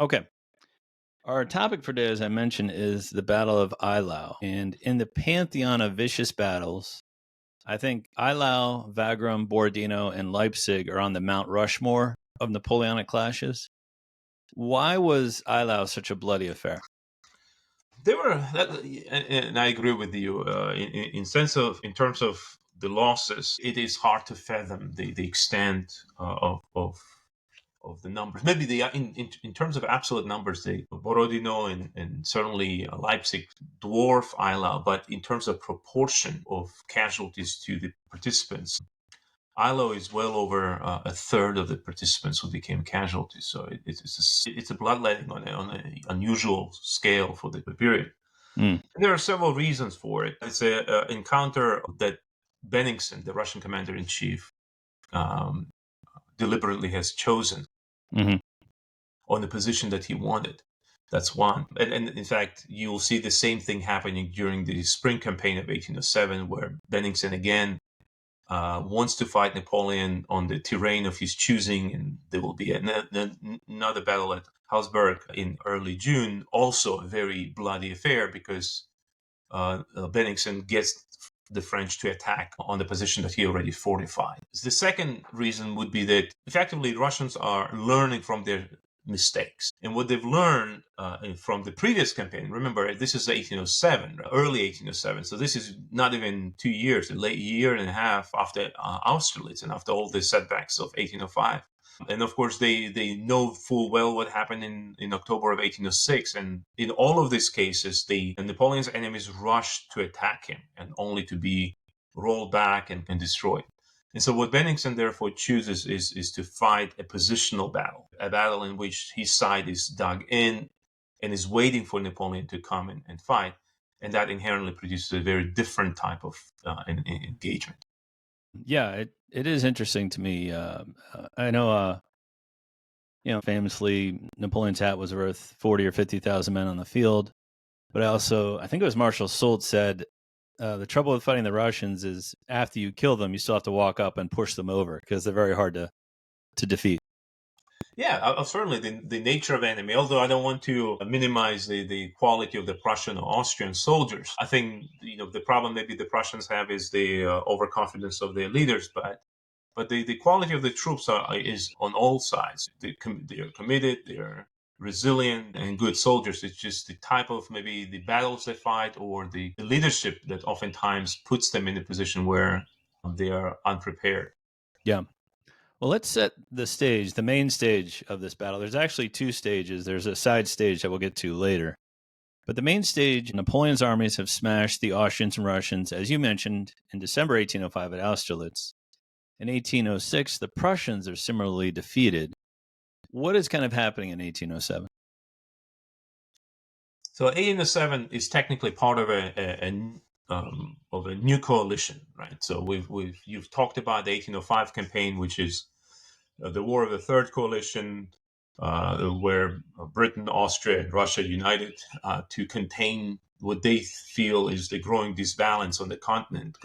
Okay. Our topic for today, as I mentioned, is the Battle of Eylau. And in the pantheon of vicious battles, I think Eylau, Wagram, Borodino, and Leipzig are on the Mount Rushmore of Napoleonic clashes. Why was Eylau such a bloody affair? They were, and I agree with you. In terms of the losses, it is hard to fathom the extent of the numbers. Maybe in terms of absolute numbers, the Borodino and certainly Leipzig dwarf Eylau, but in terms of proportion of casualties to the participants, Eylau is well over a third of the participants who became casualties. So it's a bloodletting on an unusual scale for the period. Mm. And there are several reasons for it. It's an encounter that Bennigsen, the Russian commander in chief, um, deliberately has chosen Hmm. on the position that he wanted. That's one. And in fact, you'll see the same thing happening during the spring campaign of 1807, where Bennigsen again wants to fight Napoleon on the terrain of his choosing, and there will be another battle at Augsburg in early June, also a very bloody affair because Bennigsen gets the French to attack on the position that he already fortified. The second reason would be that effectively Russians are learning from their mistakes. And what they've learned from the previous campaign, remember, this is 1807, early 1807, so this is not even 2 years, a late year and a half after Austerlitz and after all the setbacks of 1805. And of course, they know full well what happened in October of 1806. And in all of these cases, Napoleon's enemies rushed to attack him and only to be rolled back and destroyed. And so what Bennigsen therefore chooses is to fight a positional battle, a battle in which his side is dug in and is waiting for Napoleon to come and fight. And that inherently produces a very different type of engagement. Yeah, it is interesting to me. I know, famously, Napoleon's hat was worth 40 or 50,000 men on the field. But I think it was Marshal Soult said, the trouble with fighting the Russians is after you kill them, you still have to walk up and push them over because they're very hard to defeat. Yeah, certainly the nature of enemy, although I don't want to minimize the quality of the Prussian or Austrian soldiers. I think, the problem maybe the Prussians have is the overconfidence of their leaders, but the quality of the troops is on all sides. They are committed, they are resilient and good soldiers. It's just the type of maybe the battles they fight or the leadership that oftentimes puts them in a position where they are unprepared. Yeah. Well, let's set the stage, the main stage of this battle. There's actually two stages. There's a side stage that we'll get to later. But the main stage, Napoleon's armies have smashed the Austrians and Russians, as you mentioned, in December 1805 at Austerlitz. In 1806, the Prussians are similarly defeated. What is kind of happening in 1807? So 1807 is technically part of a new coalition, right? So you've talked about the 1805 campaign, which is the War of the Third Coalition, where Britain, Austria, and Russia united to contain what they feel is the growing disbalance on the continent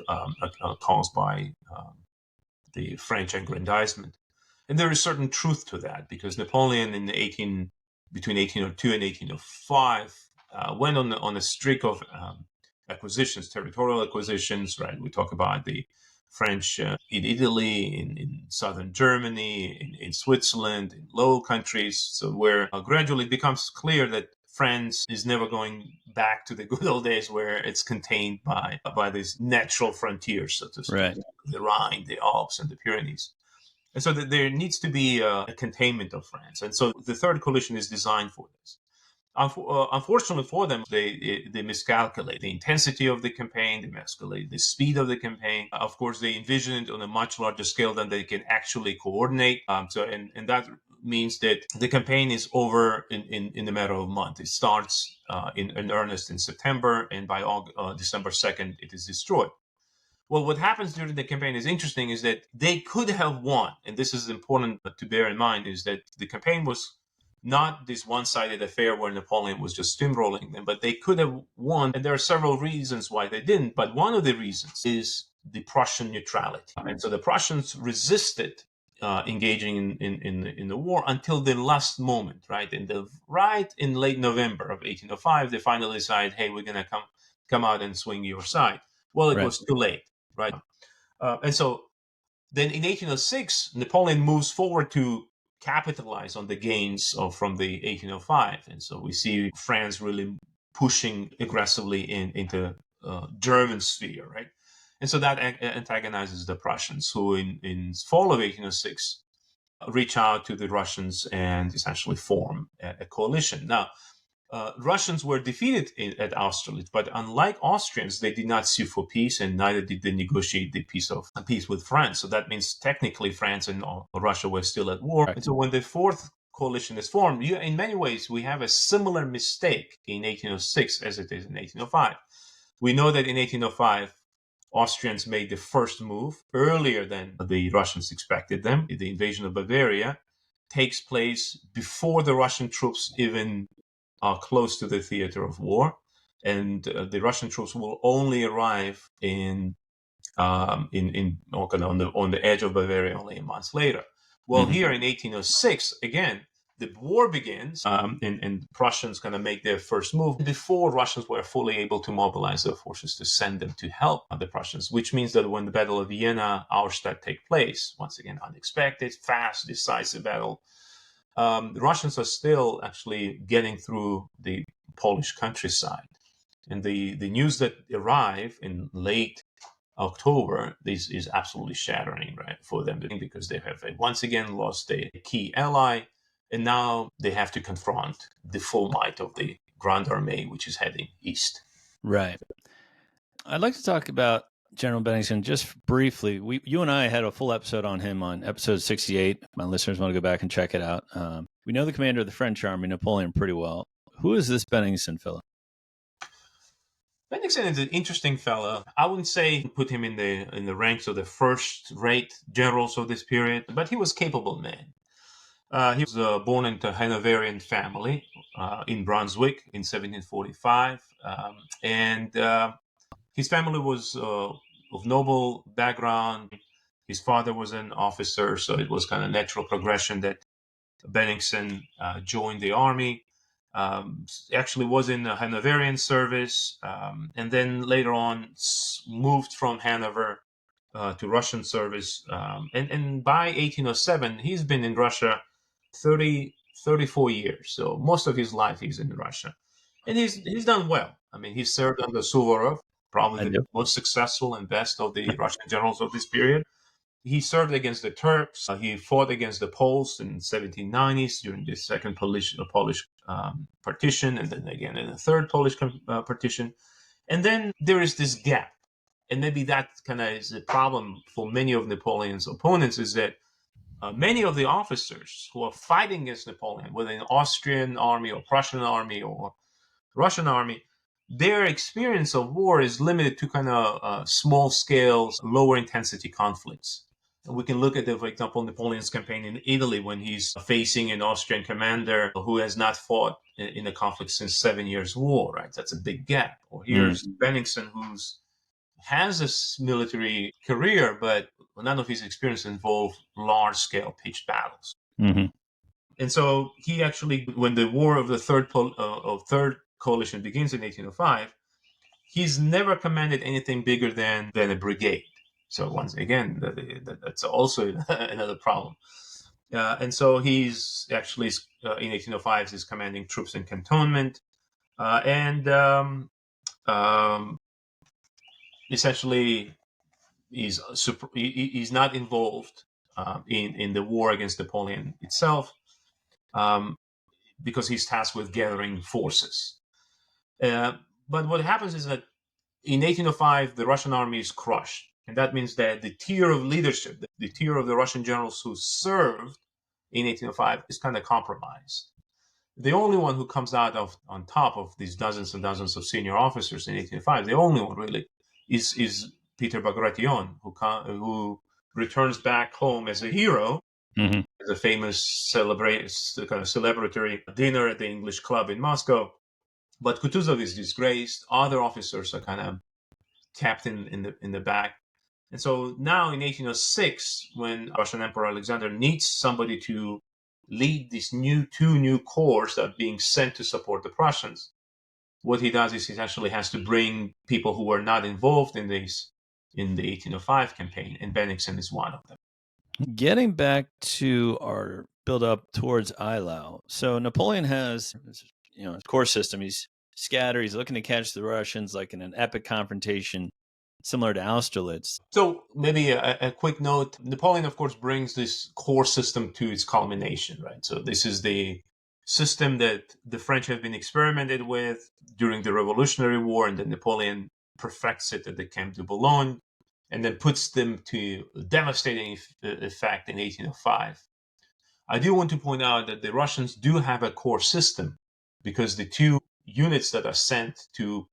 caused by the French aggrandizement. And there is certain truth to that because Napoleon between 1802 and 1805 went on a streak of acquisitions, territorial acquisitions, right? We talk about the French in Italy, in southern Germany, in Switzerland, in Low Countries. So where gradually it becomes clear that France is never going back to the good old days where it's contained by these natural frontiers, so to speak, Right. the Rhine, the Alps, and the Pyrenees. And so there needs to be a containment of France. And so the third coalition is designed for this. Unfortunately for them, they miscalculate the intensity of the campaign, they miscalculate the speed of the campaign. Of course, they envision it on a much larger scale than they can actually coordinate. And that means that the campaign is over in a matter of months. It starts in earnest in September, and by December 2nd, it is destroyed. Well, what happens during the campaign is interesting is that they could have won. And this is important to bear in mind is that the campaign was not this one-sided affair where Napoleon was just steamrolling them, but they could have won. And there are several reasons why they didn't. But one of the reasons is the Prussian neutrality. And so the Prussians resisted engaging in the war until the last moment, right? In late November of 1805, they finally decide, hey, we're going to come out and swing your side. Well, it was too late, right? And so then in 1806, Napoleon moves forward to capitalize on the gains from the 1805. And so we see France really pushing aggressively into German sphere, right? And so that antagonizes the Prussians, who in fall of 1806 reach out to the Russians and essentially form a coalition. Now, Russians were defeated at Austerlitz, but unlike Austrians, they did not sue for peace, and neither did they negotiate the peace with France. So that means technically France and Russia were still at war. Right. And so when the fourth coalition is formed, in many ways we have a similar mistake in 1806 as it is in 1805. We know that in 1805, Austrians made the first move earlier than the Russians expected them. The invasion of Bavaria takes place before the Russian troops even are close to the theater of war, and the Russian troops will only arrive on the edge of Bavaria only a month later. Well, here in 1806, again, the war begins, and Prussians kind of make their first move before Russians were fully able to mobilize their forces to send them to help the Prussians, which means that when the Battle of Vienna, Auerstadt take place, once again, unexpected, fast, decisive battle, the Russians are still actually getting through the Polish countryside. And the news that arrive in late October is absolutely shattering, right, for them, because they have once again lost a key ally, and now they have to confront the full might of the Grande Armée, which is heading east. Right. I'd like to talk about General Bennigsen just briefly. You and I had a full episode on him on episode 68. My listeners want to go back and check it out. We know the commander of the French army, Napoleon, pretty well. Who is this Bennigsen fellow? Bennigsen is an interesting fellow. I wouldn't say put him in the ranks of the first-rate generals of this period, but he was a capable man. He was born into a Hanoverian family in Brunswick in 1745, and his family was of noble background. His father was an officer, so it was kind of natural progression that Bennigsen joined the army. Actually was in the Hanoverian service, and then later on moved from Hanover to Russian service. And by 1807, he's been in Russia 34 years. So most of his life he's in Russia. And he's done well. I mean, he served under Suvorov, probably the most successful and best of the Russian generals of this period. He served against the Turks. He fought against the Poles in 1790s during the second Polish partition, and then again in the third Polish partition. And then there is this gap. And maybe that kind of is a problem for many of Napoleon's opponents, is that many of the officers who are fighting against Napoleon, whether in Austrian army or Prussian army or Russian army, their experience of war is limited to kind of small-scale, lower-intensity conflicts. We can look at, for example, Napoleon's campaign in Italy when he's facing an Austrian commander who has not fought in a conflict since 7 Years' War, right? That's a big gap. Or here's Bennigsen, who has a military career, but none of his experience involved large-scale pitched battles. And so he actually, when the war of the third coalition begins in 1805, he's never commanded anything bigger than a brigade. So once again, that's also another problem. And so he's actually, in 1805, he's commanding troops in cantonment. Essentially, he's not involved in the war against Napoleon itself, because he's tasked with gathering forces. But what happens is that in 1805, the Russian army is crushed. And that means that the tier of leadership, the tier of the Russian generals who served in 1805 is kind of compromised. The only one who comes out on top of these dozens and dozens of senior officers in 1805, the only one really is Peter Bagration, who returns back home as a hero. As a famous kind of celebratory dinner at the English club in Moscow. But Kutuzov is disgraced. Other officers are kind of kept in the back. And so now in 1806, when Russian Emperor Alexander needs somebody to lead these two new corps that are being sent to support the Prussians, what he does is he actually has to bring people who were not involved in the 1805 campaign, and Bennigsen is one of them. Getting back to our build up towards Eylau. So Napoleon has, his core system. He's scattered. He's looking to catch the Russians like in an epic confrontation, similar to Austerlitz. So maybe a quick note. Napoleon, of course, brings this core system to its culmination, right? So this is the system that the French have been experimented with during the Revolutionary War, and then Napoleon perfects it at the Camp de Boulogne, and then puts them to devastating effect in 1805. I do want to point out that the Russians do have a core system, because the two units that are sent to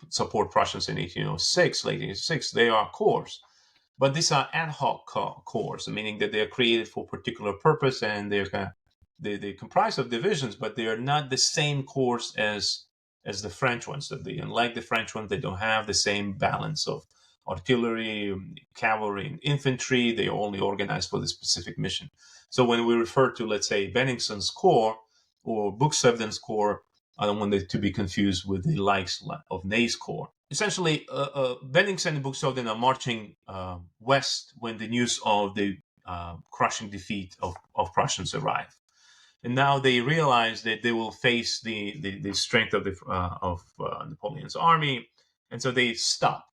support Prussians in 1806, late 1806, they are corps. But these are ad hoc corps, meaning that they are created for a particular purpose, and they comprise of divisions, but they are not the same corps as the French ones. Unlike the French ones, they don't have the same balance of artillery, cavalry, and infantry. They are only organized for the specific mission. So when we refer to, let's say, Bennigsen's corps or Buxtehuden's corps, I don't want it to be confused with the likes of Ney's corps. Essentially, Bennigsen and Buxtehude are marching west when the news of the crushing defeat of Prussians arrive. And now they realize that they will face the strength of Napoleon's army, and so they stop,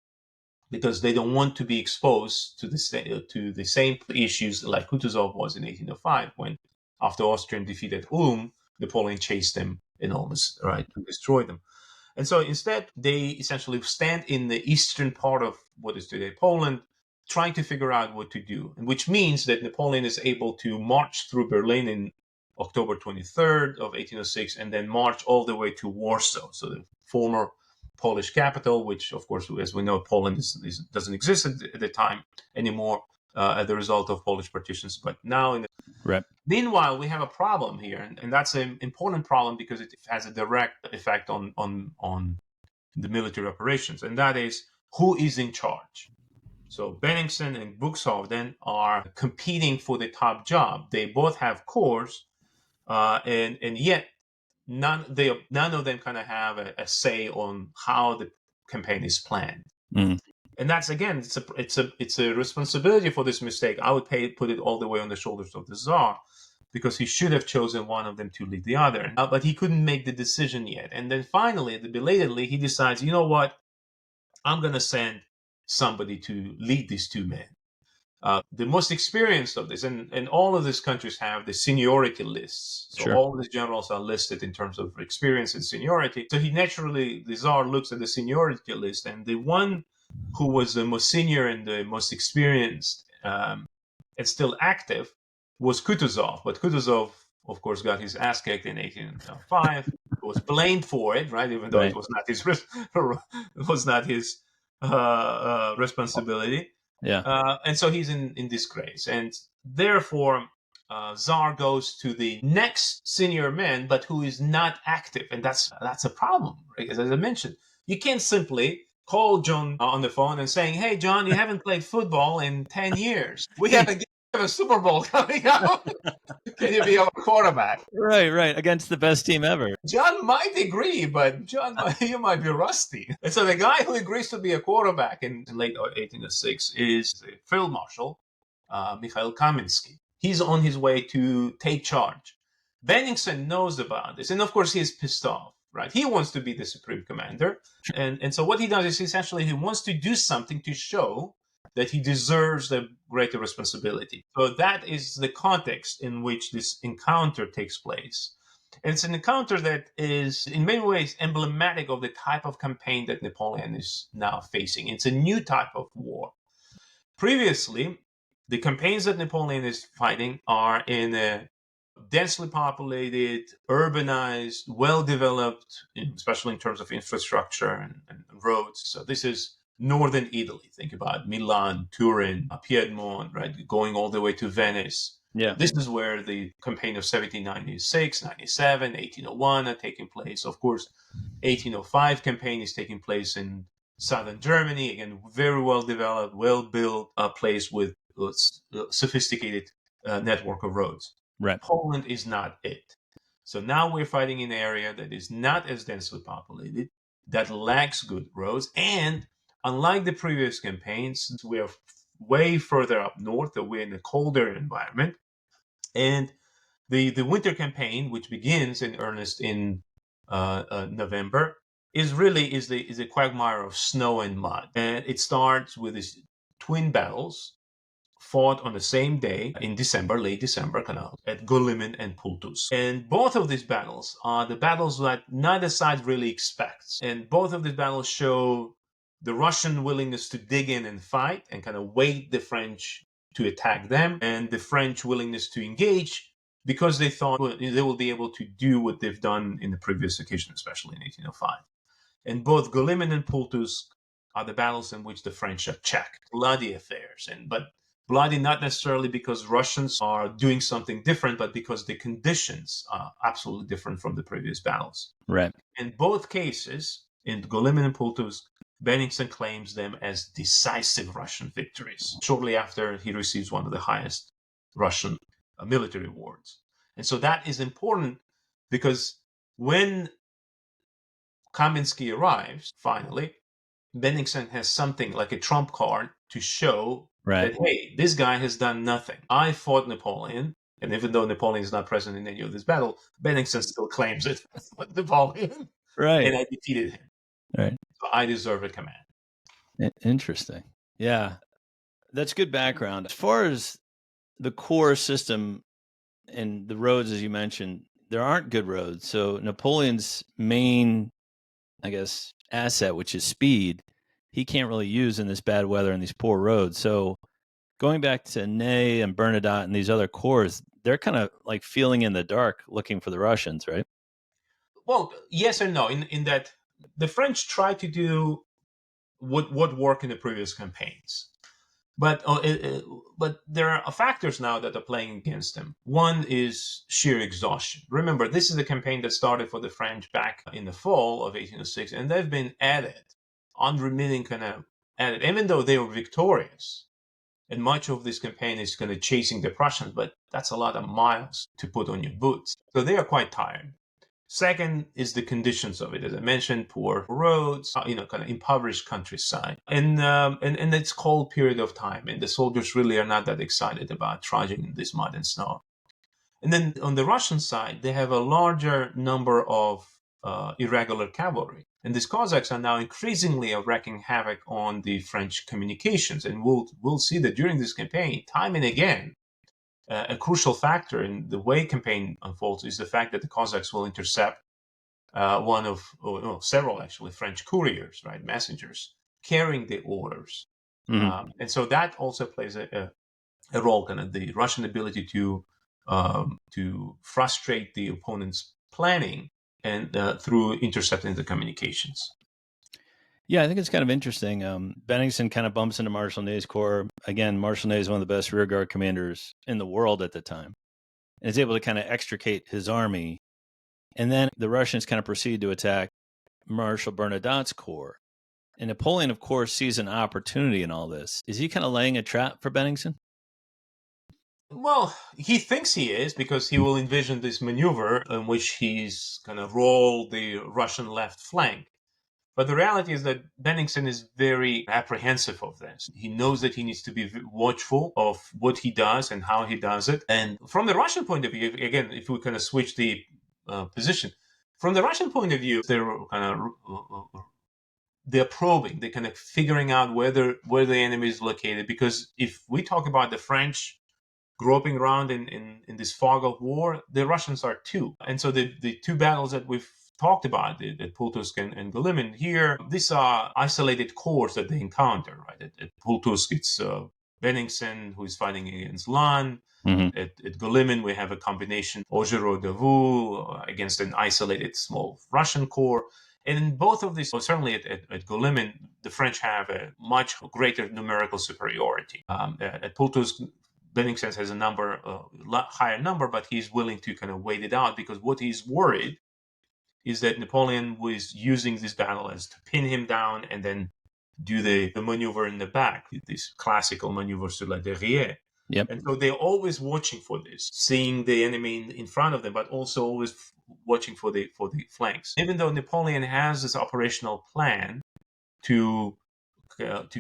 because they don't want to be exposed to the same issues like Kutuzov was in 1805, when, after Austrian defeat at Ulm, Napoleon chased them and almost to destroy them. And so instead, they essentially stand in the eastern part of what is today Poland, trying to figure out what to do, and which means that Napoleon is able to march through Berlin in October 23rd of 1806, and then march all the way to Warsaw, so the former Polish capital, which, of course, as we know, Poland doesn't exist at the time anymore as a result of Polish partitions. But now, meanwhile, we have a problem here, and that's an important problem because it has a direct effect on the military operations, and that is who is in charge. So Bennigsen and Buxtehude are competing for the top job. They both have corps, and yet none of them kind of have a say on how the campaign is planned. And that's, again, it's a responsibility for this mistake. I would put it all the way on the shoulders of the Tsar, because he should have chosen one of them to lead the other, but he couldn't make the decision yet. And then finally, belatedly, he decides, you know what, I'm going to send somebody to lead these two men. The most experienced of this, and all of these countries have the seniority lists. So Sure. all of these generals are listed in terms of experience and seniority. So the Tsar looks at the seniority list, and the one who was the most senior and the most experienced and still active was Kutuzov. But Kutuzov, of course, got his ass kicked in 1805. Was blamed for it, right? Even though it was not his responsibility. Yeah. And so he's in disgrace, and therefore Tsar goes to the next senior man, but who is not active, and that's a problem, right? As I mentioned, you can't simply call John on the phone and saying, "Hey, John, you haven't played football in 10 years. We have a Super Bowl coming up. Can you be our quarterback?" Right. Against the best team ever. John might agree, but John, you might be rusty. And so the guy who agrees to be a quarterback in late 1806 is the Field Marshal, Mikhail Kaminsky. He's on his way to take charge. Bennigsen knows about this, and of course he's pissed off, right? He wants to be the supreme commander. And so what he does is essentially he wants to do something to show that he deserves the greater responsibility. So that is the context in which this encounter takes place. And it's an encounter that is in many ways emblematic of the type of campaign that Napoleon is now facing. It's a new type of war. Previously, the campaigns that Napoleon is fighting are in a densely populated, urbanized, well-developed, especially in terms of infrastructure and roads. So this is northern Italy. Think about Milan, Turin, Piedmont, right? Going all the way to Venice. Yeah. This is where the campaign of 1796, 97, 1801 are taking place. Of course, 1805 campaign is taking place in southern Germany, again, very well developed, well built place with sophisticated network of roads. Right. Poland is not it. So now we're fighting in an area that is not as densely populated, that lacks good roads, and unlike the previous campaigns, we are way further up north, so we're in a colder environment. And the winter campaign, which begins in earnest in November, is a quagmire of snow and mud. And it starts with these twin battles fought on the same day in December, late December, at Golimyn and Pultusk. And both of these battles are the battles that neither side really expects. And both of these battles show the Russian willingness to dig in and fight and kind of wait the French to attack them, and the French willingness to engage because they thought they will be able to do what they've done in the previous occasion, especially in 1805. And both Golimyn and Pultusk are the battles in which the French are checked. Bloody affairs, but bloody not necessarily because Russians are doing something different, but because the conditions are absolutely different from the previous battles. Right. In both cases, in Golimyn and Pultusk, Bennigsen claims them as decisive Russian victories shortly after he receives one of the highest Russian military awards. And so that is important because when Kaminsky arrives, finally, Bennigsen has something like a trump card to show that, hey, this guy has done nothing. I fought Napoleon, and even though Napoleon is not present in any of this battle, Bennigsen still claims it with Napoleon. Right. And I defeated him. Right. So I deserve a command. Interesting. Yeah. That's good background. As far as the core system and the roads, as you mentioned, there aren't good roads. So Napoleon's main, I guess, asset, which is speed, he can't really use in this bad weather and these poor roads. So going back to Ney and Bernadotte and these other corps, they're kind of like feeling in the dark looking for the Russians, right? Well, yes and no, in that the French tried to do what worked in the previous campaigns. But there are factors now that are playing against them. One is sheer exhaustion. Remember, this is a campaign that started for the French back in the fall of 1806, and they've been at it, unremitting kind of at it, even though they were victorious. And much of this campaign is kind of chasing the Prussians, but that's a lot of miles to put on your boots. So they are quite tired. Second is the conditions of it. As I mentioned, poor roads, kind of impoverished countryside. And it's cold period of time, and the soldiers really are not that excited about trudging in this mud and snow. And then on the Russian side, they have a larger number of irregular cavalry. And these Cossacks are now increasingly wreaking havoc on the French communications. And we'll see that during this campaign, time and again, a crucial factor in the way campaign unfolds is the fact that the Cossacks will intercept several actually French couriers, right, messengers carrying the orders, and so that also plays a role, kind of the Russian ability to frustrate the opponent's planning and through intercepting the communications. Yeah, I think it's kind of interesting. Bennigsen kind of bumps into Marshal Ney's corps. Again, Marshal Ney is one of the best rearguard commanders in the world at the time, and is able to kind of extricate his army. And then the Russians kind of proceed to attack Marshal Bernadotte's corps. And Napoleon, of course, sees an opportunity in all this. Is he kind of laying a trap for Bennigsen? Well, he thinks he is, because he will envision this maneuver in which he's going to roll the Russian left flank. But the reality is that Bennigsen is very apprehensive of this. He knows that he needs to be watchful of what he does and how he does it. And from the Russian point of view, again, if we kind of switch the position, from the Russian point of view, they're probing, they're kind of figuring out where the enemy is located. Because if we talk about the French groping around in this fog of war, the Russians are too. And so the two battles that we've talked about at Pultusk and Golimyn here, these are isolated corps that they encounter, right? At Pultusk, it's Bennigsen, who is fighting against Lannes. At Golimyn, we have a combination Augereau-Davout against an isolated small Russian corps. And in both of these, certainly at Golimyn, the French have a much greater numerical superiority. At Pultusk, Bennigsen has a lot higher number, but he's willing to kind of wait it out, because what he's worried is that Napoleon was using this battle as to pin him down and then do the maneuver in the back, this classical maneuver sur la derrière. Yep. And so they're always watching for this, seeing the enemy in front of them, but also always watching for the flanks. Even though Napoleon has this operational plan to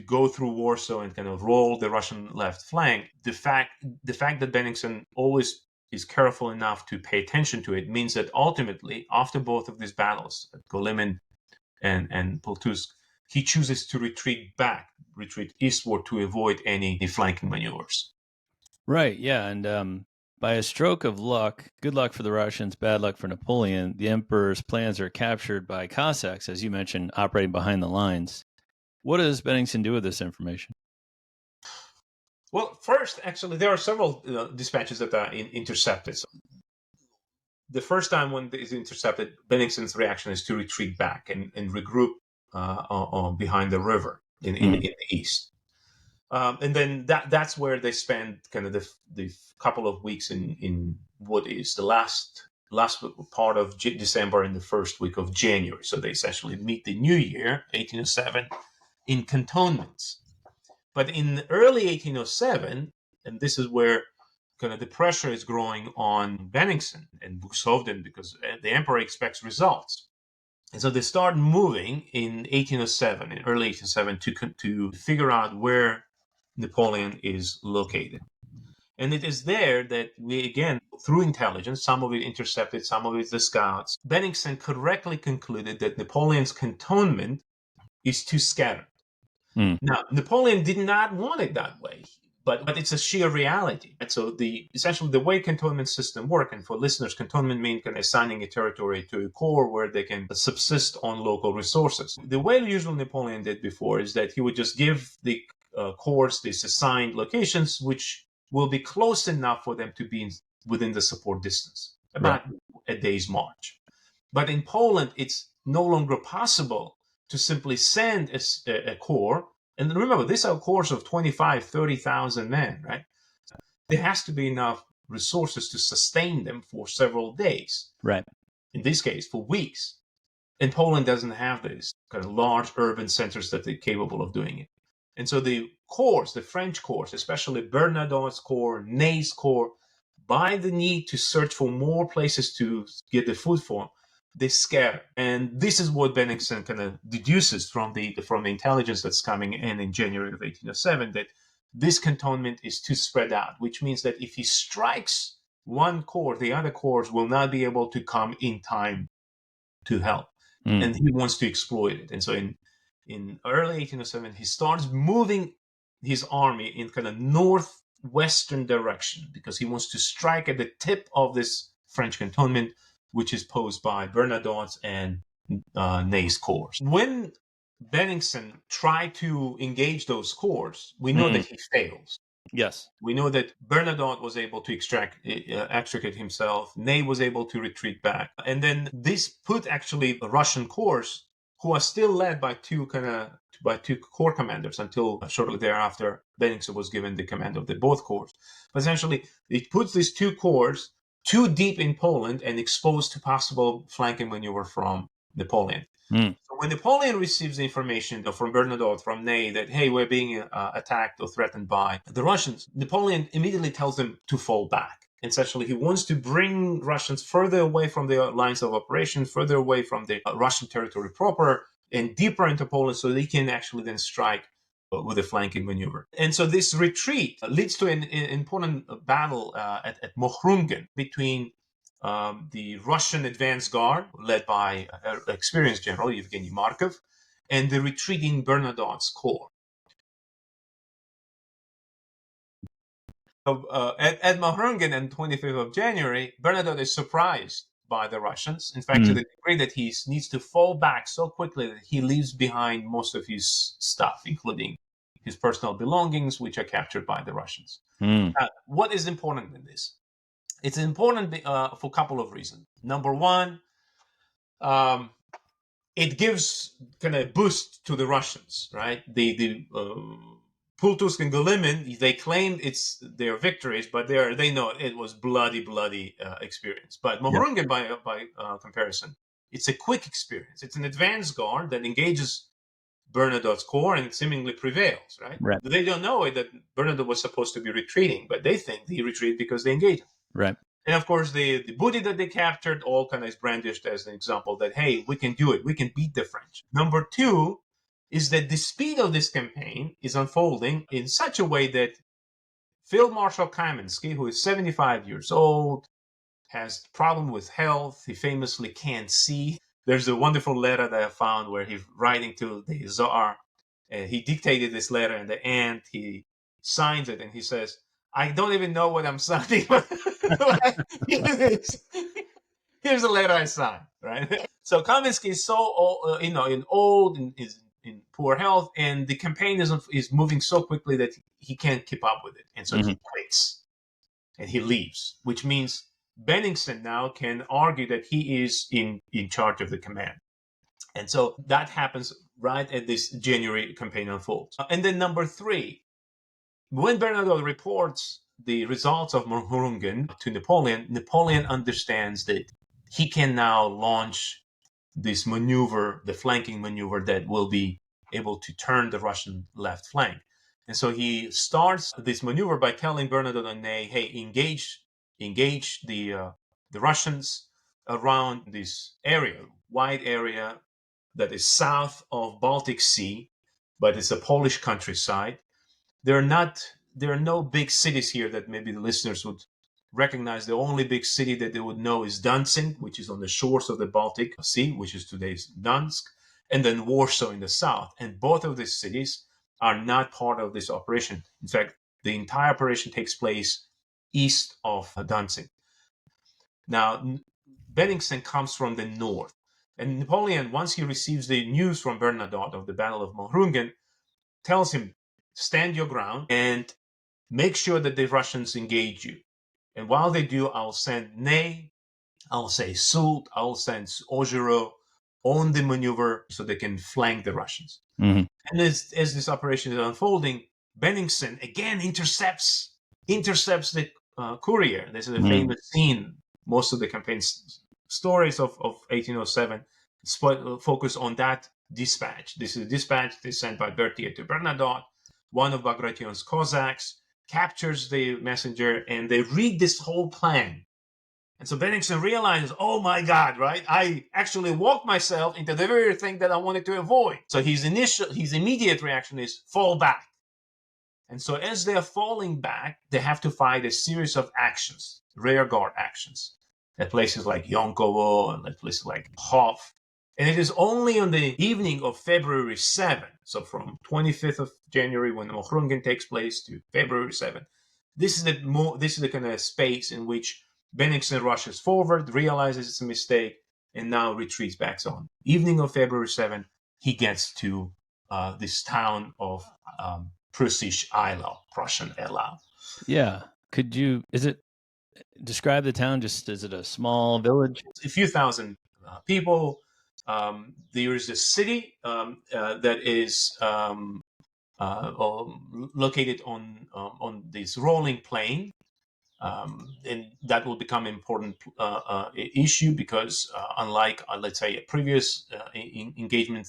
go through Warsaw and kind of roll the Russian left flank, the fact that Bennigsen always is careful enough to pay attention to it means that ultimately, after both of these battles, at Golemin and Pultusk, he chooses to retreat eastward to avoid any flanking maneuvers. Right, yeah, and by a stroke of luck, good luck for the Russians, bad luck for Napoleon, the emperor's plans are captured by Cossacks, as you mentioned, operating behind the lines. What does Bennigsen do with this information? Well, first, actually, there are several dispatches that are intercepted. So the first time when it is intercepted, Bennigsen's reaction is to retreat back and regroup behind the river in the east. And then that's where they spend kind of the couple of weeks in what is the last part of December and the first week of January. So they essentially meet the new year, 1807, in cantonments. But in early 1807, and this is where kind of the pressure is growing on Bennigsen and Buxhovden, because the emperor expects results. And so they start moving in 1807, in early 1807, to figure out where Napoleon is located. And it is there that we, again, through intelligence, some of it intercepted, some of it the scouts, Bennigsen correctly concluded that Napoleon's cantonment is too scattered. Now, Napoleon did not want it that way, but it's a sheer reality. And so essentially the way cantonment system work, and for listeners, cantonment means kind of assigning a territory to a corps where they can subsist on local resources. The way usually Napoleon did before is that he would just give the corps these assigned locations, which will be close enough for them to be within the support distance, about a day's march. But in Poland, it's no longer possible to simply send a corps. And remember, these are corps of 25, 30,000 men, right? There has to be enough resources to sustain them for several days. Right. In this case, for weeks. And Poland doesn't have these kind of large urban centers that are capable of doing it. And so the corps, the French corps, especially Bernadotte's corps, Ney's corps, by the need to search for more places to get the food for, they scatter. And this is what Bennigsen kind of deduces from the intelligence that's coming in January of 1807, that this cantonment is too spread out, which means that if he strikes one corps, the other corps will not be able to come in time to help. And he wants to exploit it. And so in early 1807, he starts moving his army in kind of northwestern direction because he wants to strike at the tip of this French cantonment, which is posed by Bernadotte's and Ney's corps. When Bennigsen tried to engage those corps, we know that he fails. Yes. We know that Bernadotte was able to extricate himself. Ney was able to retreat back. And then this put actually the Russian corps, who are still led by two corps commanders until shortly thereafter, Bennigsen was given the command of both corps. But essentially, it puts these two corps too deep in Poland and exposed to possible flanking maneuver from Napoleon. So when Napoleon receives the information from Bernadotte, from Ney, that, hey, we're being attacked or threatened by the Russians, Napoleon immediately tells them to fall back. Essentially, he wants to bring Russians further away from the lines of operation, further away from the Russian territory proper, and deeper into Poland so they can actually then strike with a flanking maneuver. And so this retreat leads to an important battle at Mochrungen between the Russian advance guard, led by experienced general Evgeny Markov, and the retreating Bernadotte's corps. At Mochrungen on 25th of January, Bernadotte is surprised by the Russians. In fact, to the degree that he needs to fall back so quickly that he leaves behind most of his stuff, including his personal belongings, which are captured by the Russians. What is important in this? It's important for a couple of reasons. Number one, it gives kind of a boost to the Russians, right? The Pultusk and Golemin, they claimed it's their victories, but they know it was bloody experience. But Mochrungen, by comparison, it's a quick experience. It's an advance guard that engages Bernadotte's corps and seemingly prevails, right? They don't know that Bernadotte was supposed to be retreating, but they think he retreated because they engaged him. Right. And of course, the booty that they captured all kind of is brandished as an example that, hey, we can do it. We can beat the French. Number two is that the speed of this campaign is unfolding in such a way that Field Marshal Kamensky, who is 75 years old, has problem with health. He famously can't see. There's a wonderful letter that I found where he's writing to the Tsar. He dictated this letter, and at the end he signs it, and he says, "I don't even know what I'm signing." Here's the letter I signed, right? So Kamensky is so old, old and is in poor health, and the campaign is moving so quickly that he can't keep up with it, and so he quits and he leaves, which means Bennigsen now can argue that he is in charge of the command. And so that happens right as this January campaign unfolds. And then number three, when Bernadotte reports the results of Mohrungen to Napoleon, Napoleon understands that he can now launch this maneuver, the flanking maneuver that will be able to turn the Russian left flank. And so he starts this maneuver by telling Bernadotte and Ney, hey, engage the Russians around this area, wide area that is south of Baltic Sea, but it's a Polish countryside. There are no big cities here that maybe the listeners would recognize. The only big city that they would know is Danzig, which is on the shores of the Baltic Sea, which is today's Dansk, and then Warsaw in the south. And both of these cities are not part of this operation. In fact, the entire operation takes place east of Danzig. Now, Bennigsen comes from the north. And Napoleon, once he receives the news from Bernadotte of the Battle of Mohrungen, tells him, stand your ground and make sure that the Russians engage you. And while they do, I'll send Ney, I'll say Soult, I'll send Augereau on the maneuver so they can flank the Russians. And as this operation is unfolding, Bennigsen again intercepts the courier. This is a famous scene. Most of the campaign stories of 1807 focus on that dispatch. This is a dispatch that's sent by Berthier to Bernadotte. One of Bagration's Cossacks captures the messenger, and they read this whole plan. And so Bennigsen realizes, oh my God, right? I actually walked myself into the very thing that I wanted to avoid. So his immediate reaction is fall back. And so as they're falling back, they have to fight a series of actions, rear guard actions, at places like Yonkovo and at places like Hof. And it is only on the evening of February 7th, so from 25th of January when Mohrungen takes place to February 7th, this is the kind of space in which Bennigsen rushes forward, realizes it's a mistake, and now retreats back on. Evening of February 7th, he gets to this town of Prussian Eylau. Yeah. Describe the town? Just, is it a small village? A few thousand people. There is a city that is located on this rolling plain, and that will become an important issue because unlike, let's say, a previous engagement,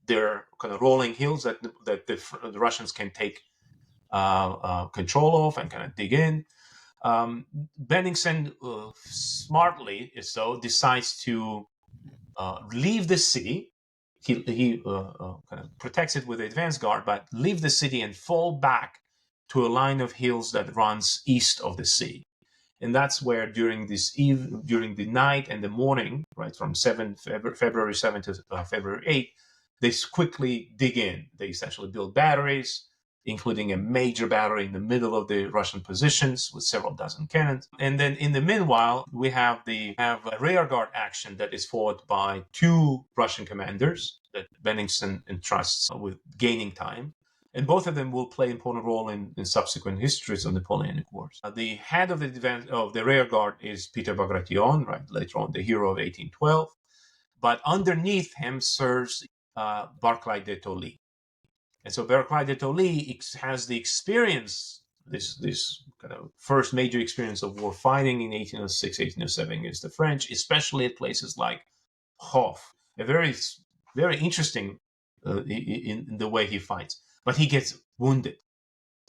they're kind of rolling hills that the Russians can take control of and kind of dig in. Bennigsen smartly decides to leave the city. He kind of protects it with the advance guard, but leave the city and fall back to a line of hills that runs east of the sea. And that's where during the night and the morning, right, from February 7th to February 8th, they quickly dig in. They essentially build batteries, including a major battery in the middle of the Russian positions with several dozen cannons. And then in the meanwhile, we have a rear guard action that is fought by two Russian commanders that Bennigsen entrusts with gaining time. And both of them will play an important role in subsequent histories of Napoleonic Wars. The head of the rear guard is Peter Bagration, right, later on the hero of 1812. But underneath him serves Barclay de Tolly. And so Barclay de Tolly has the experience, this kind of first major experience of war fighting in 1806, 1807 against the French, especially at places like Hof. A very, very interesting in the way he fights. But he gets wounded,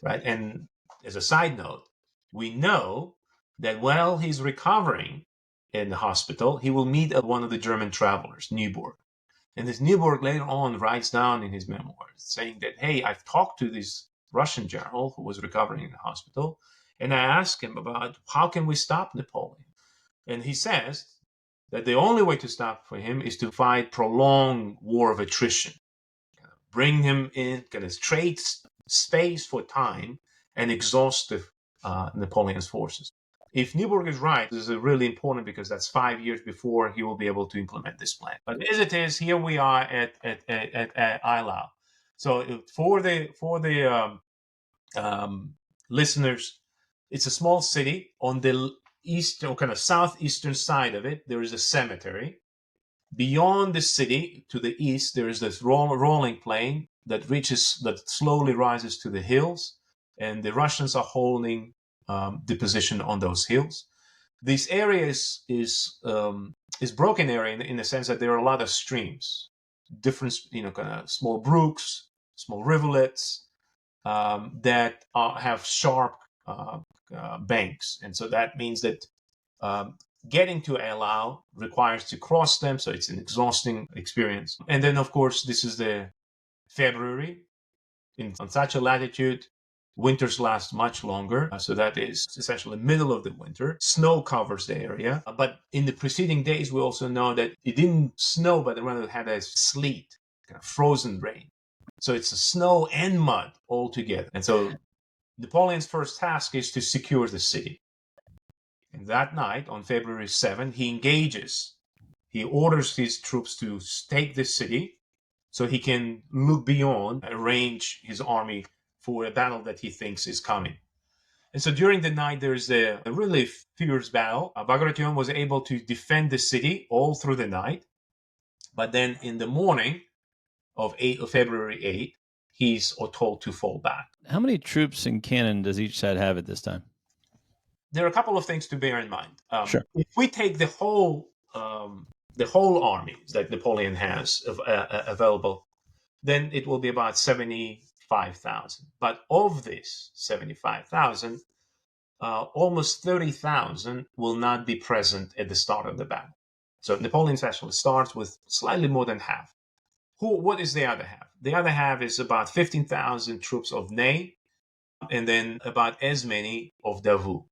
right? And as a side note, we know that while he's recovering in the hospital, he will meet one of the German travelers, Neuburg. And this Neuburg later on writes down in his memoirs saying that, hey, I've talked to this Russian general who was recovering in the hospital, and I asked him about how can we stop Napoleon. And he says that the only way to stop for him is to fight prolonged war of attrition. Bring him in, kind of trade space for time, and exhaust Napoleon's forces. If Neuburg is right, this is really important because that's 5 years before he will be able to implement this plan. But as it is, here we are at Eylau. So for the listeners, it's a small city. On the east or kind of southeastern side of it, there is a cemetery. Beyond the city, to the east, there is this rolling plain that slowly rises to the hills, and the Russians are holding the position on those hills. This area is broken area in the sense that there are a lot of streams, different kind of small brooks, small rivulets that have sharp banks, and so that means that getting to Eylau requires to cross them, so it's an exhausting experience. And then, of course, this is the February. On such a latitude, winters last much longer, so that is essentially middle of the winter. Snow covers the area, but in the preceding days, we also know that it didn't snow, but rather it had a sleet, kind of frozen rain. So it's snow and mud all together. And so Napoleon's first task is to secure the city. And that night, on February 7th, he engages. He orders his troops to take the city so he can look beyond, arrange his army for a battle that he thinks is coming. And so during the night, there's a really fierce battle. Bagration was able to defend the city all through the night. But then in the morning of February 8th, he's told to fall back. How many troops and cannon does each side have at this time? There are a couple of things to bear in mind. Sure. If we take the whole army that Napoleon has available, then it will be about 75,000. But of this 75,000, almost 30,000 will not be present at the start of the battle. So Napoleon actually starts with slightly more than half. What is the other half? The other half is about 15,000 troops of Ney, and then about as many of Davout.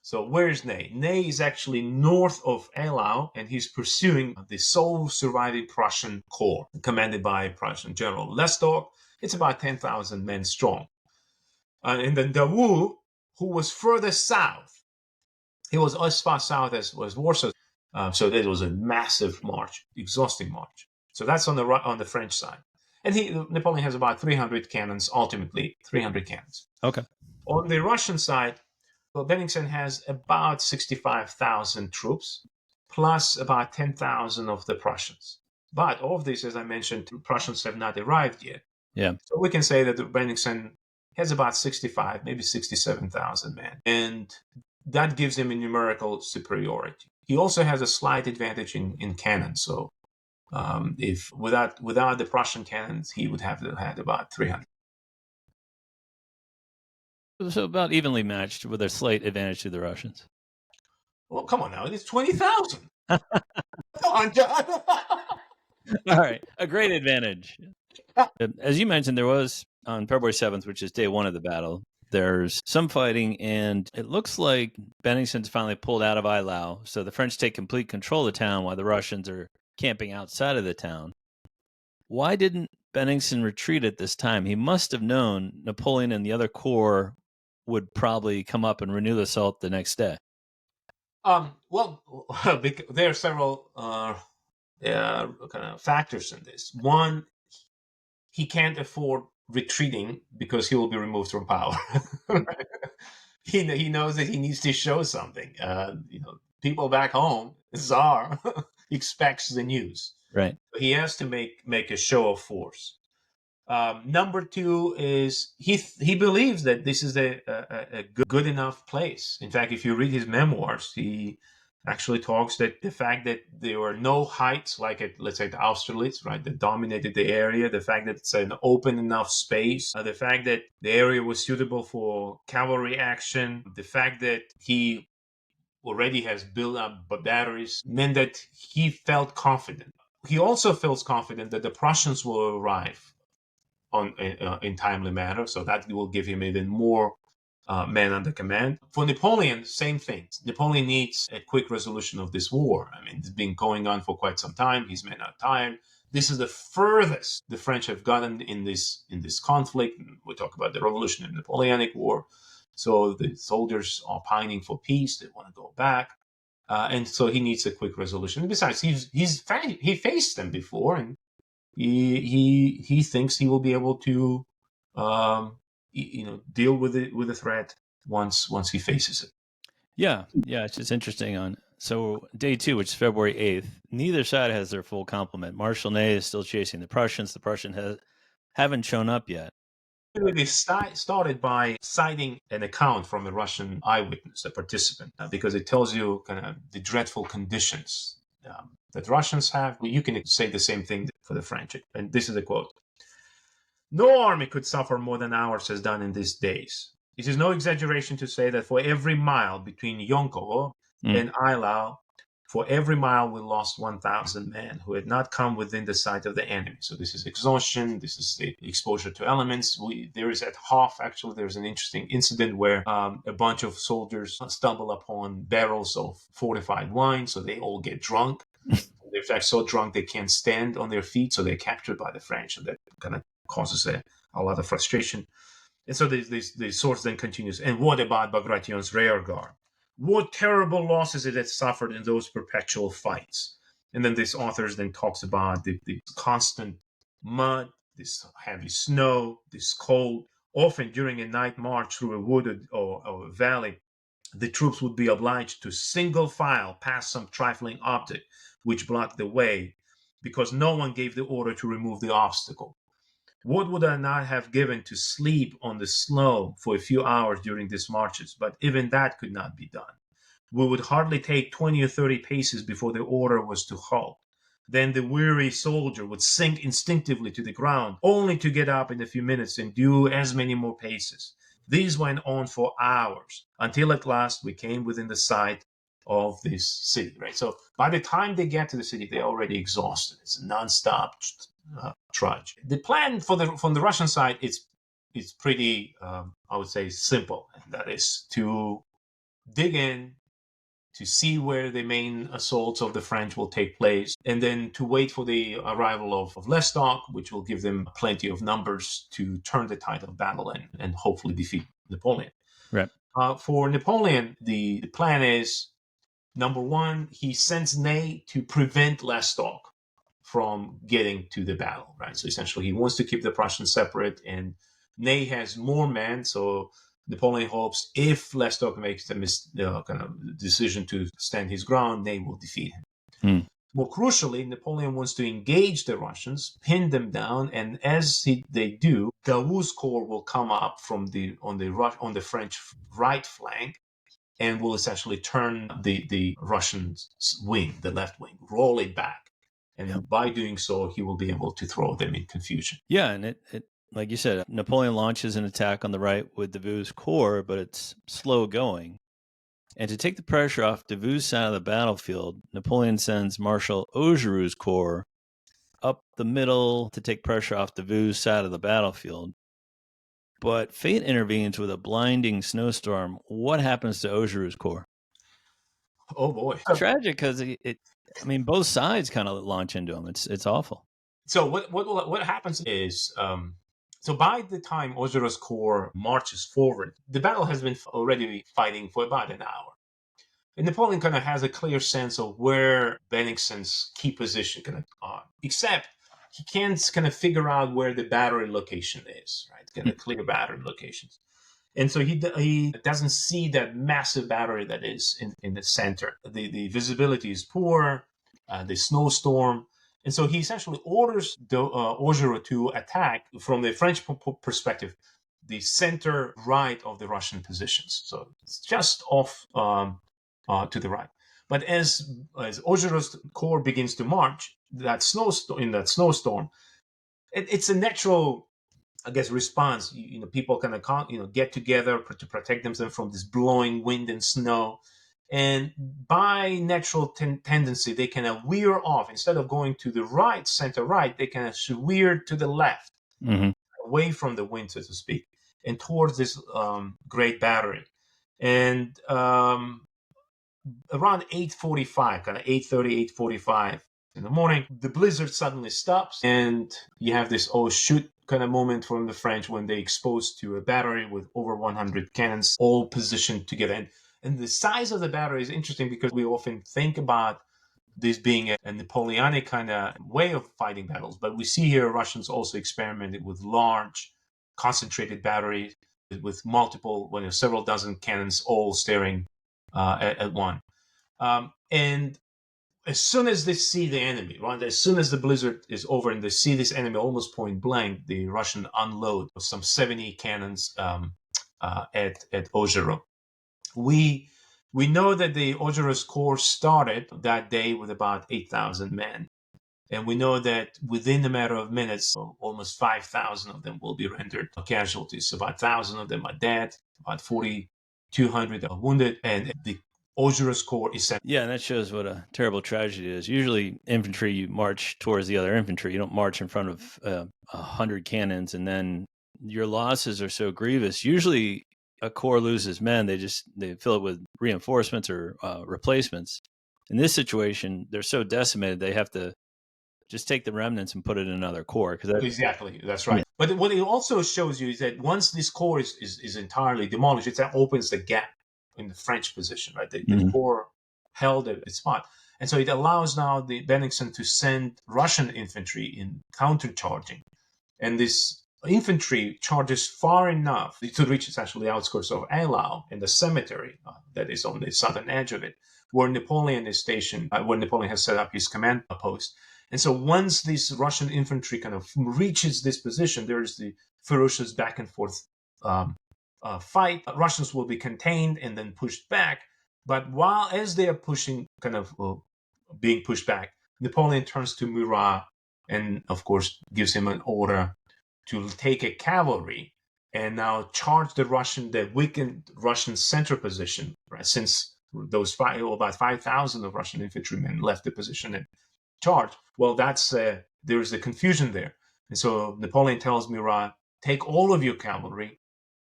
So where's Ney? Ney is actually north of Eylau, and he's pursuing the sole surviving Prussian corps, commanded by Prussian General Lestock. It's about 10,000 men strong. And then Davout, who was further south, he was as far south as was Warsaw. So it was a massive march, exhausting march. So that's on the French side. And Napoleon has about 300 cannons, ultimately 300 cannons. Okay. On the Russian side, Bennigsen has about 65,000 troops, plus about 10,000 of the Prussians. But of this, as I mentioned, Prussians have not arrived yet. Yeah. So we can say that Bennigsen has about 65, maybe 67,000 men. And that gives him a numerical superiority. He also has a slight advantage in cannon. So if without the Prussian cannons, he would have had about 300. So about evenly matched with a slight advantage to the Russians. Well, come on now. It's 20,000. Come on, John. All right. A great advantage. As you mentioned, there was on February 7th, which is day one of the battle, there's some fighting, and it looks like Bennigsen's finally pulled out of Eylau. So the French take complete control of the town while the Russians are camping outside of the town. Why didn't Bennigsen retreat at this time? He must have known Napoleon and the other corps would probably come up and renew the assault the next day. Well, there are several kind of factors in this. One, he can't afford retreating because he will be removed from power. He knows that he needs to show something. People back home, Tsar, expects the news. Right. He has to make a show of force. Number two is he believes that this is a good enough place. In fact, if you read his memoirs, he actually talks that the fact that there were no heights, like at, let's say, the Austerlitz, right, that dominated the area, the fact that it's an open enough space, the fact that the area was suitable for cavalry action, the fact that he already has built up batteries, meant that he felt confident. He also feels confident that the Prussians will arrive in timely manner, so that will give him even more men under command. For Napoleon, same thing. Napoleon needs a quick resolution of this war. I mean, it's been going on for quite some time. His men are tired. This is the furthest the French have gotten in this conflict. We talk about the revolution and Napoleonic War. So the soldiers are pining for peace. They want to go back. And so he needs a quick resolution. And besides, he faced them before, and he thinks he will be able to deal with the threat once he faces it. Yeah, it's just interesting. So day 2, which is February 8th, neither side has their full complement. Marshal Ney is still chasing the Prussians. The Prussians haven't shown up yet. They started by citing an account from a Russian eyewitness, a participant, because it tells you kind of the dreadful conditions that Russians have. You can say the same thing for the French. And this is a quote. "No army could suffer more than ours has done in these days. It is no exaggeration to say that for every mile between Yonkovo and Eylau, for every mile we lost 1,000 men who had not come within the sight of the enemy." So this is exhaustion. This is the exposure to elements. There is at Hof, actually, there's an interesting incident where a bunch of soldiers stumble upon barrels of fortified wine, so they all get drunk. They're in fact so drunk they can't stand on their feet, so they're captured by the French, and that kind of causes a lot of frustration. And so the source then continues, "And what about Bagration's rear guard? What terrible losses it had suffered in those perpetual fights." And then this author then talks about the constant mud, this heavy snow, this cold. Often during a night march through a wooded or a valley, the troops would be obliged to single file past some trifling object which blocked the way, because no one gave the order to remove the obstacle. What would I not have given to sleep on the snow for a few hours during these marches? But even that could not be done. We would hardly take 20 or 30 paces before the order was to halt. Then the weary soldier would sink instinctively to the ground, only to get up in a few minutes and do as many more paces. These went on for hours, until at last we came within the sight of this city. Right. So by the time they get to the city, they're already exhausted. It's a nonstop trudge. The plan from the Russian side is pretty, I would say, simple, and that is to dig in, to see where the main assaults of the French will take place, and then to wait for the arrival of Lestock, which will give them plenty of numbers to turn the tide of battle and hopefully defeat Napoleon. Right. For Napoleon, the plan is, number one, he sends Ney to prevent Lestock from getting to the battle, right? So essentially, he wants to keep the Prussians separate, and Ney has more men. So Napoleon hopes if Lestock makes the kind of decision to stand his ground, Ney will defeat him. More crucially, Napoleon wants to engage the Russians, pin them down, and as they do, Davout's corps will come up on the French right flank, and will essentially turn the Russian wing, the left wing, roll it back. And by doing so, he will be able to throw them in confusion. Yeah, and it like you said, Napoleon launches an attack on the right with Davout's corps, but it's slow going. And to take the pressure off Davout's side of the battlefield, Napoleon sends Marshal Augereau's corps up the middle to take pressure off Davout's side of the battlefield. But fate intervenes with a blinding snowstorm. What happens to Augereau's corps? Oh boy, it's tragic because both sides kind of launch into him. It's awful. So what happens is, so by the time Augereau's corps marches forward, the battle has been already fighting for about an hour. And Napoleon kind of has a clear sense of where Bennigsen's key position kind of are, except he can't kind of figure out where the battery location is, right? Kind of clear battery locations. And so he doesn't see that massive battery that is in the center. The visibility is poor, the snowstorm. And so he essentially orders Augereau to attack, from the French perspective, the center right of the Russian positions. So it's just off to the right. But as Augereau's corps begins to march, in that snowstorm, it's a natural, I guess, response. People kind of get together to protect themselves from this blowing wind and snow, and by natural tendency, they kind of veer off. Instead of going to the right, center right, they kind of veer to the left, away from the wind, so to speak, and towards this great battery. And around 8:45, kind of 8:30, 8:45 in the morning, the blizzard suddenly stops, and you have this oh shoot kind of moment from the French when they exposed to a battery with over 100 cannons, all positioned together. And the size of the battery is interesting because we often think about this being a Napoleonic kind of way of fighting battles, but we see here Russians also experimented with large, concentrated batteries with multiple, several dozen cannons all staring at one. And as soon as they see the enemy, right, as soon as the blizzard is over and they see this enemy almost point blank, the Russian unload some 70 cannons at Augereau. We know that the Augereau's corps started that day with about 8,000 men. And we know that within a matter of minutes, almost 5,000 of them will be rendered casualties. About 1,000 of them are dead, about 4,200 are wounded, and the Augereau's corps is sent. Yeah, and that shows what a terrible tragedy it is. Usually, infantry, you march towards the other infantry. You don't march in front of 100 cannons, and then your losses are so grievous. Usually, a corps loses men; they fill it with reinforcements or replacements. In this situation, they're so decimated they have to just take the remnants and put it in another corps. Exactly, that's right. Yeah. But what it also shows you is that once this corps is entirely demolished, it opens the gap in the French position, right? The corps held its spot. And so it allows now the Bennigsen to send Russian infantry in countercharging. And this infantry charges far enough to reach essentially the outskirts of Eylau and the cemetery that is on the southern edge of it, where Napoleon is stationed, where Napoleon has set up his command post. And so once this Russian infantry kind of reaches this position, there's the ferocious back and forth fight. Russians will be contained and then pushed back. But as they are being pushed back, Napoleon turns to Murat and, of course, gives him an order to take a cavalry and now charge the weakened Russian center position, right? Since those about 5,000 of Russian infantrymen left the position and charge. Well, there's the confusion there. And so Napoleon tells Murat, take all of your cavalry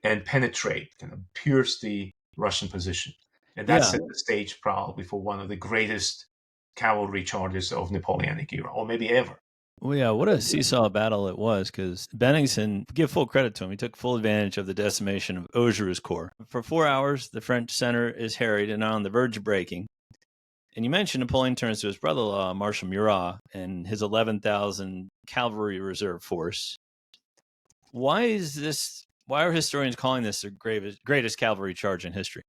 and penetrate, kind of pierce the Russian position. And that set the stage probably for one of the greatest cavalry charges of Napoleonic era, or maybe ever. Well, yeah, what a seesaw battle it was, because Bennigsen, give full credit to him, he took full advantage of the decimation of Augereau's corps. For 4 hours, the French center is harried and on the verge of breaking. And you mentioned Napoleon turns to his brother-in-law, Marshal Murat, and his 11,000 cavalry reserve force. Why are historians calling this the greatest cavalry charge in history?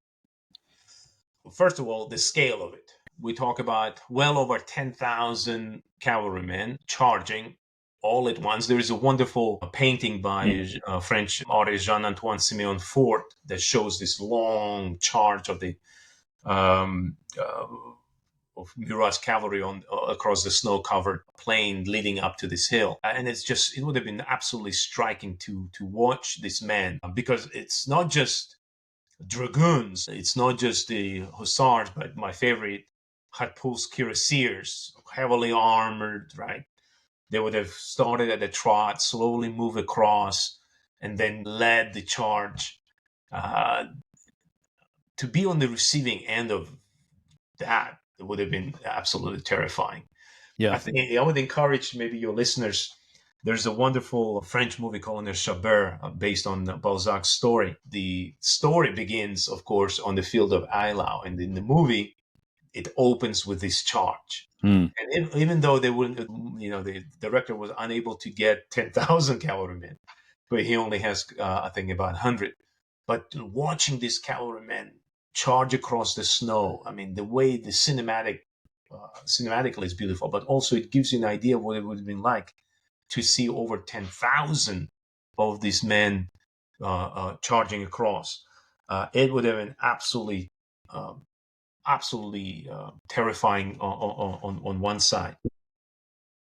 Well, first of all, the scale of it. We talk about well over 10,000 cavalrymen charging all at once. There is a wonderful painting by French artist Jean-Antoine Simeon Fort that shows this long charge of the of Murat's cavalry across the snow-covered plain leading up to this hill. And it would have been absolutely striking to watch this man, because it's not just dragoons, it's not just the hussars, but my favorite, outpost cuirassiers, heavily armored, right? They would have started at a trot, slowly move across, and then led the charge. To be on the receiving end of that, it would have been absolutely terrifying. Yeah, I think I would encourage maybe your listeners. There's a wonderful French movie called Le Chabert, based on Balzac's story. The story begins, of course, on the field of Eylau, and in the movie, it opens with this charge. And even though they wouldn't, the director was unable to get 10,000 cavalrymen, but he only has, I think, about 100. But watching these cavalrymen charge across the snow, I mean, the way the cinematically is beautiful, but also it gives you an idea of what it would have been like to see over 10,000 of these men charging across. It would have been absolutely absolutely terrifying on one side.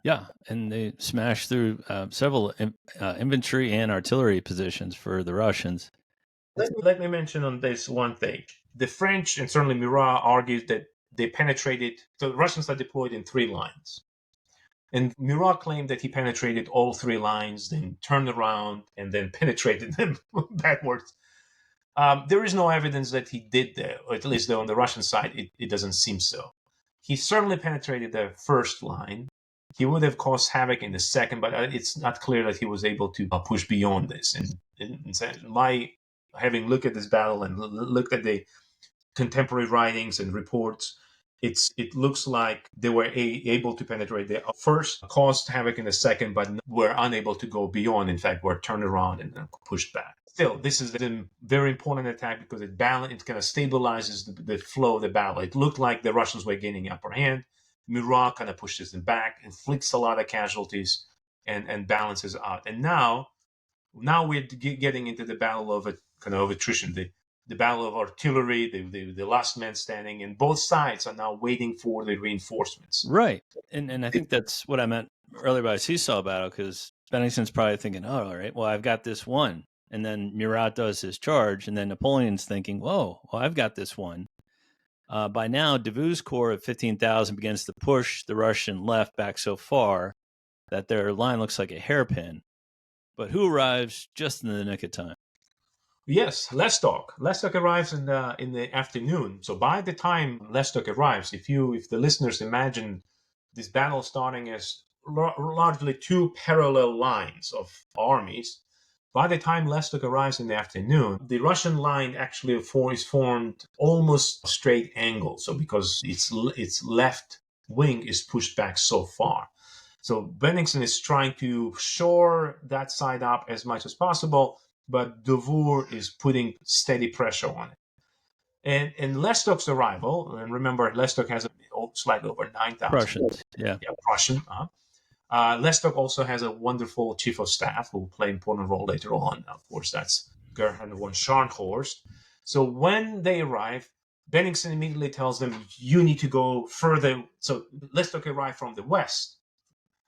Yeah, and they smashed through several infantry and artillery positions for the Russians. Let me mention on this one thing. The French, and certainly Murat, argued that they penetrated, so the Russians are deployed in 3 lines. And Murat claimed that he penetrated all 3 lines, then turned around and then penetrated them backwards. There is no evidence that he did that, or at least on the Russian side, it doesn't seem so. He certainly penetrated the first line. He would have caused havoc in the second, but it's not clear that he was able to push beyond this. And my having looked at this battle and looked at the contemporary writings and reports, it looks like they were able to penetrate the first, caused havoc in the second, but were unable to go beyond. In fact, were turned around and pushed back. Still, this is a very important attack because it kind of stabilizes the flow of the battle. It looked like the Russians were gaining upper hand. Murat kind of pushes them back, inflicts a lot of casualties, and balances out. And now we're getting into the battle of attrition, the battle of artillery, the last man standing, and both sides are now waiting for the reinforcements. Right, and I think that's what I meant earlier by seesaw battle, because Bennigsen's probably thinking, oh, all right, well, I've got this one. And then Murat does his charge, and then Napoleon's thinking, whoa, well, I've got this one. By now, Davout's corps of 15,000 begins to push the Russian left back so far that their line looks like a hairpin. But who arrives just in the nick of time? Yes, Lestock. Lestock arrives in the afternoon. So by the time Lestock arrives, if the listeners imagine this battle starting as largely 2 parallel lines of armies, by the time Lestock arrives in the afternoon, the Russian line actually is formed almost a straight angle. So because its left wing is pushed back so far. So Bennigsen is trying to shore that side up as much as possible, but Davout is putting steady pressure on it. And Lestock's arrival, and remember, Lestock has slightly over 9,000. Prussians, yeah. Prussian. Lestock also has a wonderful chief of staff who will play an important role later on. Of course, that's Gerhard von Scharnhorst. So when they arrive, Bennigsen immediately tells them, you need to go further. So Lestock arrived from the west.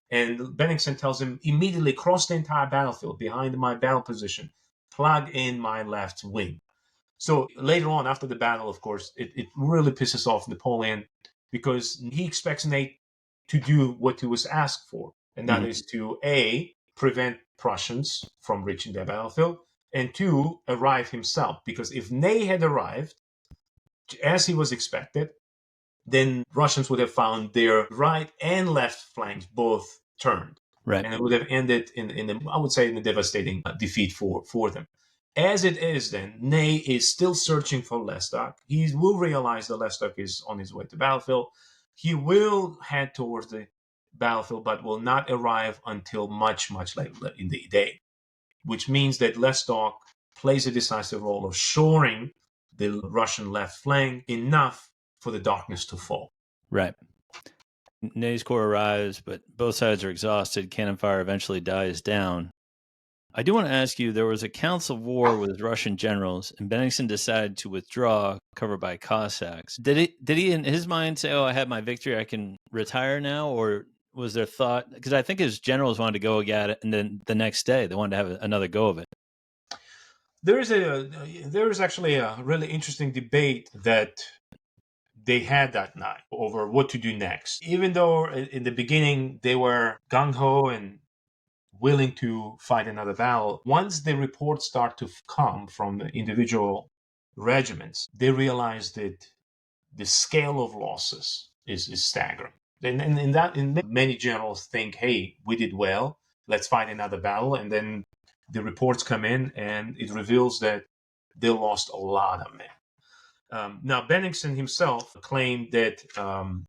And Bennigsen tells him, immediately cross the entire battlefield behind my battle position, plug in my left wing. So later on, after the battle, of course, it really pisses off Napoleon because he expects Ney to do what he was asked for, and that is to, A, prevent Prussians from reaching the battlefield, and 2, arrive himself. Because if Ney had arrived, as he was expected, then Russians would have found their right and left flanks both turned. Right. And it would have ended in a devastating defeat for them. As it is then, Ney is still searching for Lestock. He will realize that Lestock is on his way to battlefield. He will head towards the battlefield, but will not arrive until much, much later in the day, which means that Lestock plays a decisive role of shoring the Russian left flank enough for the darkness to fall. Right. Ney's corps arrives, but both sides are exhausted. Cannon fire eventually dies down. I do want to ask you, there was a council of war with Russian generals, and Bennigsen decided to withdraw, covered by Cossacks. Did he in his mind say, oh, I had my victory, I can retire now? Or was there thought, because I think his generals wanted to go at it, and then the next day they wanted to have another go of it. There is actually a really interesting debate that they had that night over what to do next. Even though in the beginning they were gung-ho and willing to fight another battle, once the reports start to come from the individual regiments, they realize that the scale of losses is staggering. And many generals think, hey, we did well, let's fight another battle. And then the reports come in and it reveals that they lost a lot of men. Now, Bennigsen himself claimed that out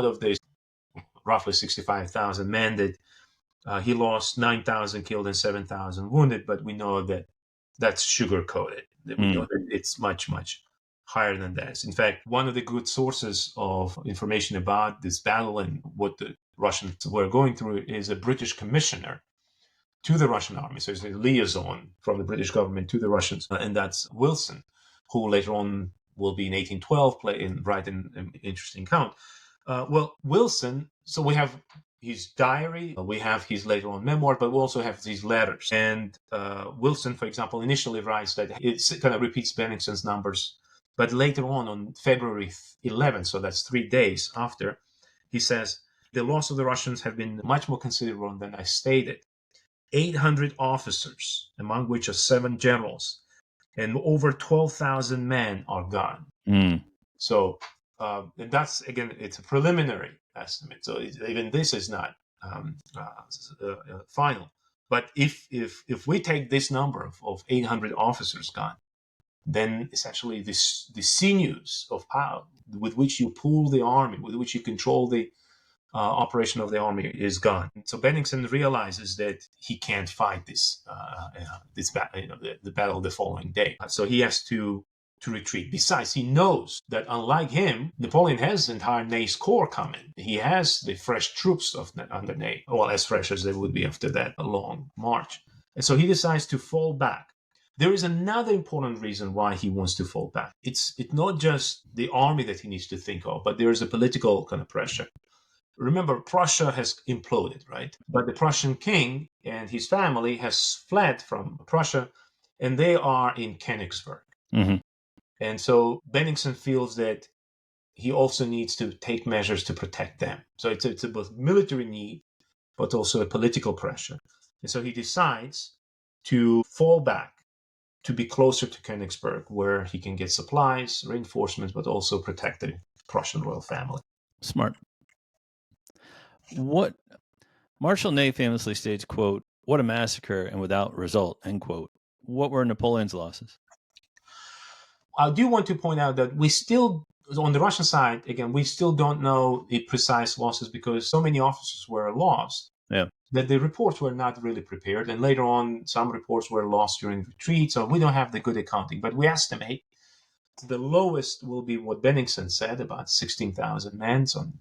of the roughly 65,000 men, that he lost 9,000 killed and 7,000 wounded, but we know that that's sugar-coated. We know that it's much, much higher than that. In fact, one of the good sources of information about this battle and what the Russians were going through is a British commissioner to the Russian army. So it's a liaison from the British government to the Russians, and that's Wilson, who later on will be in 1812, play in write an interesting account. Wilson. So we have his diary, we have his later on memoir, but we also have these letters. And Wilson, for example, initially writes that it kind of repeats Bennigsen's numbers, but later on February 11th, so that's 3 days after, he says, the loss of the Russians have been much more considerable than I stated. 800 officers, among which are 7 generals, and over 12,000 men are gone. So that's, again, it's a preliminary estimate. So even this is not final. But if we take this number of 800 officers gone, then essentially the sinews of power with which you pull the army, with which you control the operation of the army is gone. So Bennigsen realizes that he can't fight the battle the following day. So he has to retreat. Besides, he knows that unlike him, Napoleon has entire Ney's corps coming. He has the fresh troops under Ney, well, as fresh as they would be after that long march. And so he decides to fall back. There is another important reason why he wants to fall back. It's not just the army that he needs to think of, but there is a political kind of pressure. Remember, Prussia has imploded, right? But the Prussian king and his family has fled from Prussia, and they are in Königsberg. Mm-hmm. And so Bennigsen feels that he also needs to take measures to protect them. So it's a both military need, but also a political pressure. And so he decides to fall back, to be closer to Königsberg, where he can get supplies, reinforcements, but also protect the Prussian royal family. Smart. What Marshal Ney famously states, quote, "What a massacre and without result," end quote. What were Napoleon's losses? I do want to point out that we still, on the Russian side, again, we still don't know the precise losses because so many officers were lost that the reports were not really prepared. And later on, some reports were lost during retreat. So we don't have the good accounting, but we estimate the lowest will be what Bennigsen said, about 16,000 men, so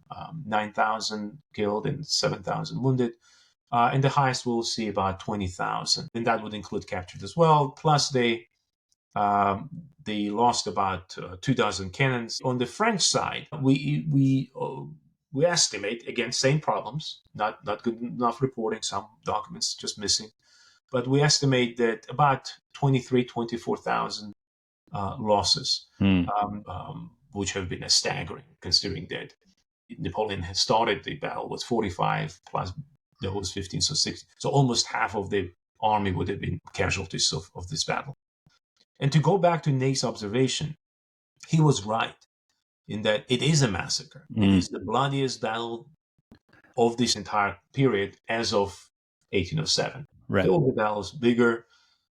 9,000 killed and 7,000 wounded. And the highest we'll see about 20,000. And that would include captured as well. Plus they lost about 2,000 cannons. On the French side, we estimate, again, same problems, not good enough reporting, some documents just missing. But we estimate that about 24,000 losses, which have been staggering, considering that Napoleon had started the battle with 45 plus those 15, so 60. So almost half of the army would have been casualties of this battle. And to go back to Ney's observation, he was right in that it is a massacre. It is the bloodiest battle of this entire period as of 1807. Right. All the battles bigger,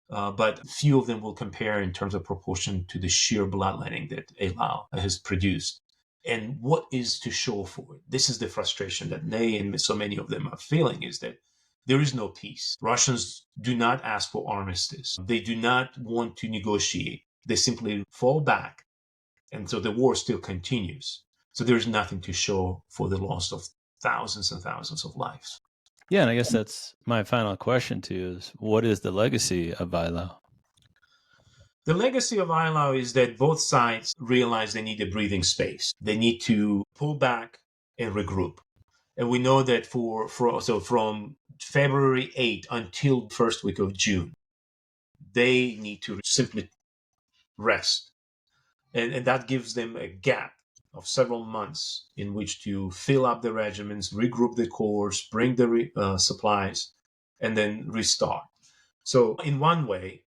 but few of them will compare in terms of proportion to the sheer bloodletting that Eylau has produced. And what is to show for it? This is the frustration that Ney and so many of them are feeling, is that there is no peace. Russians do not ask for armistice. They do not want to negotiate. They simply fall back. And so the war still continues. So there's nothing to show for the loss of thousands and thousands of lives. Yeah, and I guess that's my final question to you is, what is the legacy of Eylau? The legacy of Eylau is that both sides realize they need a breathing space. They need to pull back and regroup. And we know that from February 8 until the first week of June, they need to simply rest. And that gives them a gap of several months in which to fill up the regiments, regroup the corps, bring the supplies, and then restart. So in one way,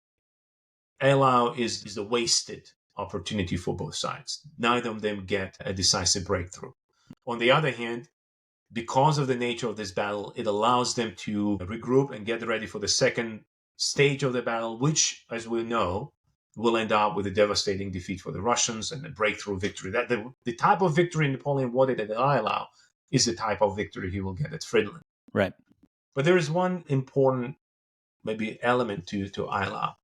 Eylau is a wasted opportunity for both sides. Neither of them get a decisive breakthrough. On the other hand, because of the nature of this battle, it allows them to regroup and get ready for the second stage of the battle, which, as we know, will end up with a devastating defeat for the Russians and a breakthrough victory. That the type of victory Napoleon wanted at Eylau is the type of victory he will get at Friedland. Right. But there is one important, maybe, element to Eylau.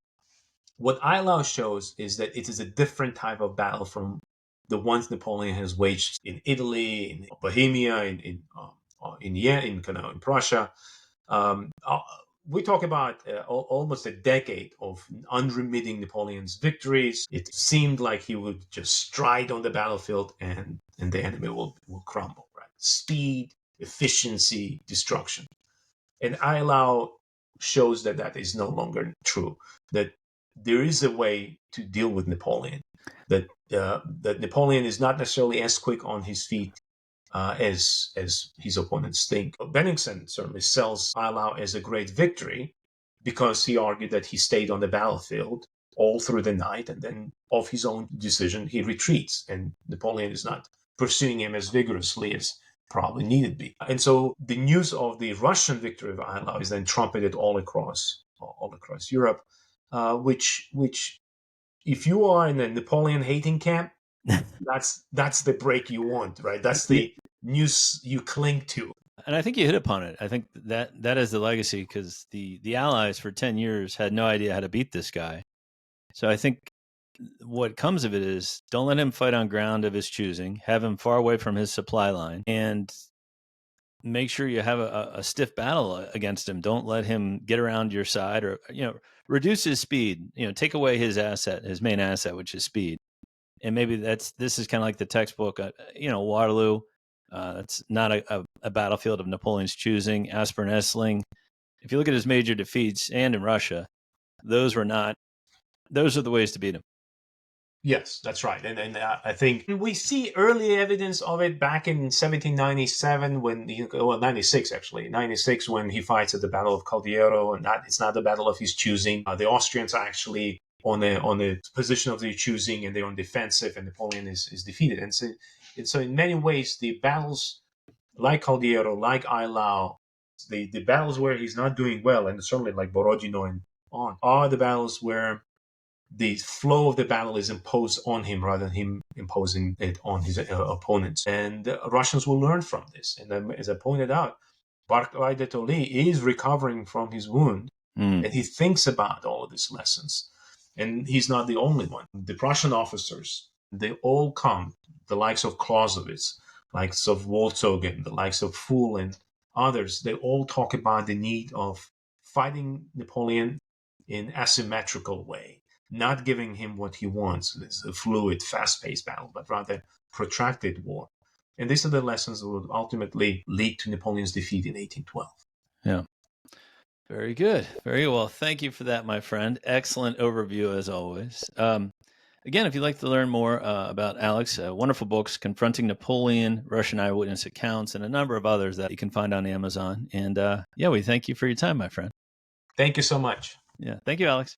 What Eylau shows is that it is a different type of battle from the ones Napoleon has waged in Italy, in Bohemia, in Prussia. we talk about almost a decade of unremitting Napoleon's victories. It seemed like he would just stride on the battlefield and the enemy will crumble, right? Speed, efficiency, destruction. And Eylau shows that that is no longer true, that there is a way to deal with Napoleon, that Napoleon is not necessarily as quick on his feet as his opponents think. Bennigsen certainly sells Eylau as a great victory because he argued that he stayed on the battlefield all through the night, and then of his own decision he retreats, and Napoleon is not pursuing him as vigorously as probably needed be. And so the news of the Russian victory of Eylau is then trumpeted all across Europe, which if you are in a Napoleon hating camp, that's the break you want, right? That's the news you cling to. And I think you hit upon it. I think that is the legacy, because the Allies for 10 years had no idea how to beat this guy. So I think what comes of it is, don't let him fight on ground of his choosing, have him far away from his supply line, and make sure you have a stiff battle against him. Don't let him get around your side, or, reduce his speed, take away his main asset, which is speed. And maybe this is kind of like the textbook, Waterloo. That's not a battlefield of Napoleon's choosing. Aspern, Essling. If you look at his major defeats, and in Russia, those are the ways to beat him. Yes, that's right. And I think we see early evidence of it back in 1797 96 actually. 96 when he fights at the Battle of Caldiero, and it's not the battle of his choosing. The Austrians are actually on a position of their choosing, and they're on defensive, and Napoleon is defeated. And so in many ways, the battles like Caldiero, like Eylau, the battles where he's not doing well, and certainly like Borodino and on, are the battles where the flow of the battle is imposed on him rather than him imposing it on his opponents. And Russians will learn from this. And as I pointed out, Barclay de Tolly is recovering from his wound, and he thinks about all of these lessons. And he's not the only one. The Prussian officers, they all come, the likes of Clausewitz, likes of Wolzogen, the likes of Pfuhl and others, they all talk about the need of fighting Napoleon in asymmetrical way, not giving him what he wants, this a fluid, fast-paced battle, but rather protracted war. And these are the lessons that would ultimately lead to Napoleon's defeat in 1812. Yeah. Very good. Very well. Thank you for that, my friend. Excellent overview, as always. Again, if you'd like to learn more about Alex, wonderful books, Confronting Napoleon, Russian Eyewitness Accounts, and a number of others that you can find on Amazon. And we thank you for your time, my friend. Thank you so much. Yeah. Thank you, Alex.